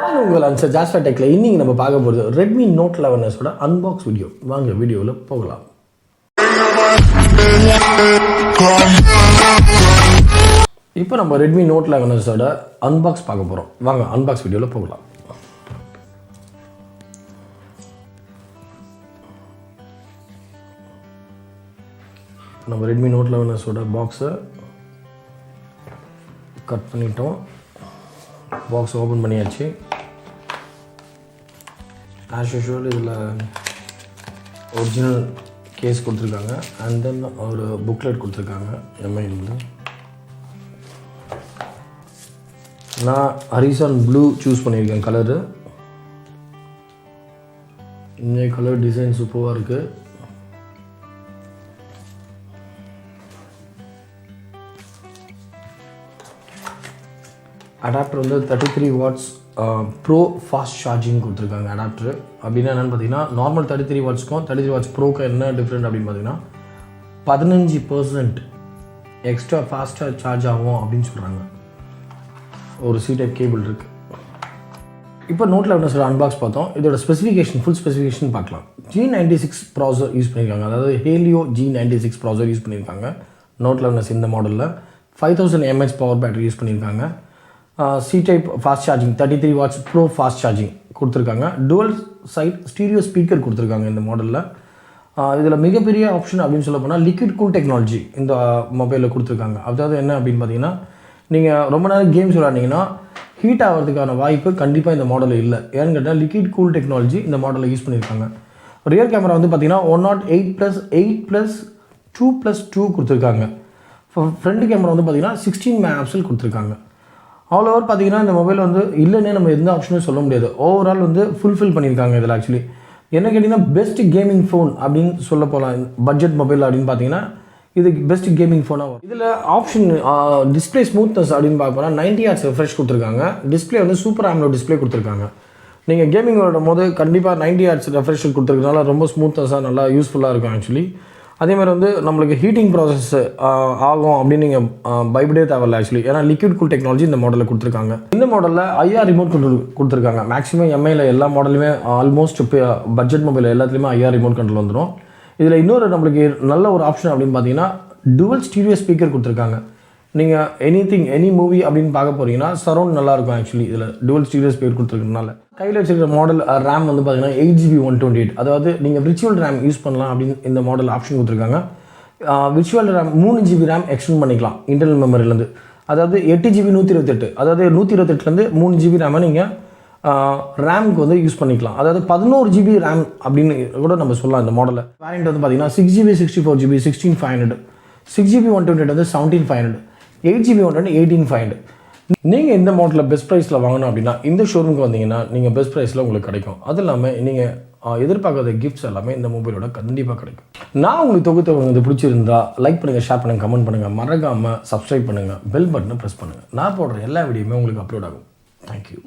நான் உங்கள் ஆன்சர் ஜாஸ்ஃபர் டெக்கில் இன்றைக்கி நம்ம பார்க்க போகிறது ரெட்மி நோட் 11 அன்பாக்ஸ் வீடியோ. வாங்க வீடியோவில் போகலாம். இப்போ நம்ம ரெட்மி நோட் 11 அன்பாக்ஸ் பார்க்க போகிறோம். வாங்க அன்பாக்ஸ் வீடியோவில் போகலாம். நம்ம ரெட்மி நோட் 11 பாக்ஸை கட் பண்ணிட்டோம். பாக்ஸ் ஓப்பன் பண்ணியாச்சு. ஆஸ் யூஷுவல் இதில் ஒரிஜினல் கேஸ் கொடுத்துருக்காங்க. அண்ட் தென் ஒரு புக்லெட் கொடுத்துருக்காங்க எம்ஐலேருந்து. நான் ஹரிசான் ப்ளூ சூஸ் பண்ணியிருக்கேன் கலரு. இந்த கலர் டிசைன் சூப்பராக இருக்குது. அடாப்டர் வந்து 33 வாட்ஸ் ப்ரோ ஃபாஸ்ட் சார்ஜிங் கொடுத்துருக்காங்க. அடாப்டர் அப்படின்னா என்னென்னு பார்த்தீங்கன்னா, நார்மல் 33 வாட்ஸ்க்கும் 33 வாட்ஸ் ப்ரோக்கு என்ன டிஃப்ரெண்ட் அப்படின்னு பார்த்தீங்கன்னா 15% எக்ஸ்ட்ரா ஃபாஸ்ட்டாக சார்ஜ் ஆகும் அப்படின்னு சொல்கிறாங்க. ஒரு சி டைப் கேபிள் இருக்குது. இப்போ நோட் 11 அன்பாக்ஸ் பார்த்தோம். இதோட ஸ்பெசிஃபிகேஷன், ஃபுல் ஸ்பெசிஃபிகேஷன் பார்க்கலாம். G96 ப்ராசர் யூஸ் பண்ணியிருக்காங்க. அதாவது ஹேலியோ G96 ப்ராசர் யூஸ் பண்ணியிருக்காங்க நோட் 11 இந்த மாடலில். 5000 mAh பவர் பேட்டரி யூஸ் பண்ணியிருக்காங்க. C type fast charging 33 watts pro fast charging கொடுத்துருக்காங்க. டுவல் சைட் ஸ்டீரியோ ஸ்பீக்கர் கொடுத்துருக்காங்க இந்த மாடலில். இதில் மிகப்பெரிய ஆப்ஷன் அப்படின்னு சொல்ல போனால் லிக்விட் கூல் டெக்னாலஜி இந்த மொபைலில் கொடுத்துருக்காங்க. அதாவது என்ன அப்படின்னு பார்த்தீங்கன்னா, நீங்கள் ரொம்ப நேரம் கேம்ஸ் விளையாண்டிங்கன்னா ஹீட் ஆகிறதுக்கான வாய்ப்பு கண்டிப்பாக இந்த மாடலில் இல்லை. ஏன்னு கேட்டால் லிக்விட் கூல் டெக்னாலஜி இந்த மாடலில் யூஸ் பண்ணியிருக்காங்க. ரியர் கேமரா வந்து பார்த்தீங்கன்னா 108+8+2+2 கொடுத்துருக்காங்க. ஃப்ரண்ட் கேமரா வந்து பார்த்தீங்கன்னா 16 மெகாபிக்சல் கொடுத்துருக்காங்க. ஆல் ஓவர் பார்த்தீங்கன்னா இந்த மொபைல் வந்து இல்லைன்னே நம்ம எந்த ஆப்ஷனும் சொல்ல முடியாது. ஓவரால் வந்து ஃபுல்ஃபில் பண்ணியிருக்காங்க இதில். ஆக்சுவலி என்ன கேட்டிங்கன்னா, பெஸ்ட் கேமிங் ஃபோன் அப்படின்னு சொல்ல போகலாம். பட்ஜெட் மொபைல் அப்படின்னு பார்த்தீங்கன்னா இது பெஸ்ட் கேமிங் ஃபோனாக வரும். இதில் ஆப்ஷன் டிஸ்பிளே ஸ்மூத்னஸ் அப்படின்னு பார்க்க போனால் 90 Hz ரெஃப்ரெஷ் கொடுத்துருக்காங்க. டிஸ்பிளே வந்து சூப்பர் AMOLED டிஸ்பிளே கொடுத்துருக்காங்க. நீங்கள் கேமிங் விளையாடும் போது கண்டிப்பாக 90 Hz ரெஃப்ரெஷ் கொடுத்துருக்கனால ரொம்ப ஸ்மூத்னஸாக நல்லா யூஸ்ஃபுல்லாக இருக்கும் ஆக்சுவலி. அதேமாதிரி வந்து நம்மளுக்கு ஹீட்டிங் ப்ராசஸ் ஆகும் அப்படின்னு நீங்கள் பயப்படவே தேவையில்ல ஆக்சுவலி. ஏன்னா லிக்விட் கூல் டெக்னாலஜி இந்த மாடலில் கொடுத்துருக்காங்க. இந்த மாடலில் IR ரிமோட் கண்ட்ரோல் கொடுத்துருக்காங்க. மேக்ஸிமம் எம்ஐயில் எல்லா மாடலுமே ஆல்மோஸ்ட் பட்ஜெட் மொபைல் எல்லாத்துலேயுமே IR ரிமோட் கண்ட்ரோல் வந்துடும். இதில் இன்னொரு நம்மளுக்கு நல்ல ஒரு ஆப்ஷன் அப்படின்னு பார்த்தீங்கன்னா, டுவல் ஸ்டீரியோ ஸ்பீக்கர் கொடுத்துருக்காங்க. நீங்கள் எனி மூவி அப்படின்னு பார்க்க போகிறீங்கன்னா சரௌண்ட் நல்லாயிருக்கும் ஆக்சுவலி. இதில் டுவல் ஸ்டீரியோ ஸ்பீக்கர் கொடுத்துருக்கனால கையில் வச்சுருக்கிற மாடல் ரேம் வந்து பார்த்தீங்கன்னா 8GB 128. அதாவது நீங்கள் விர்ச்சுவல் ரேம் யூஸ் பண்ணலாம் அப்படின்னு இந்த மாடல் ஆப்ஷன் கொடுத்துருக்காங்க. Virtual RAM 3GB RAM extend பண்ணிக்கலாம் இன்டர்னல் மெமரிலேருந்து. அதாவது 8GB 128. அதாவது 128லேருந்து 3GB ரேமை நீங்கள் ரேமுக்கு வந்து யூஸ் பண்ணிக்கலாம். அதாவது 11GB ரேம் அப்படின்னு கூட நம்ம சொல்லலாம் இந்த மாடலில். வேரியண்ட் வந்து பார்த்தீங்கன்னா 6GB 64GB 16500, 6GB 128 வந்து 17500, 8GB 128 18500. நீங்கள் இந்த மாடலில் பெஸ்ட் ப்ரைஸில் வாங்கணும் அப்படின்னா இந்த ஷோரூமுக்கு வந்தீங்கன்னா நீங்கள் பெஸ்ட் ப்ரைஸில் உங்களுக்கு கிடைக்கும். அது இல்லாமல் நீங்கள் எதிர்பார்க்காத கிஃப்ட்ஸ் எல்லாமே இந்த மொபைலோட கண்டிப்பாக கிடைக்கும். நான் உங்களுக்கு தொகுத்து உங்களுக்கு பிடிச்சிருந்தா லைக் பண்ணுங்கள், ஷேர் பண்ணுங்கள், கமெண்ட் பண்ணுங்கள், மறக்காமல் சப்ஸ்கிரைப் பண்ணுங்கள், பெல் பட்டனை ப்ரெஸ் பண்ணுங்கள். நான் போடுற எல்லா வீடியோமே உங்களுக்கு அப்லோட் ஆகும். தேங்க்யூ.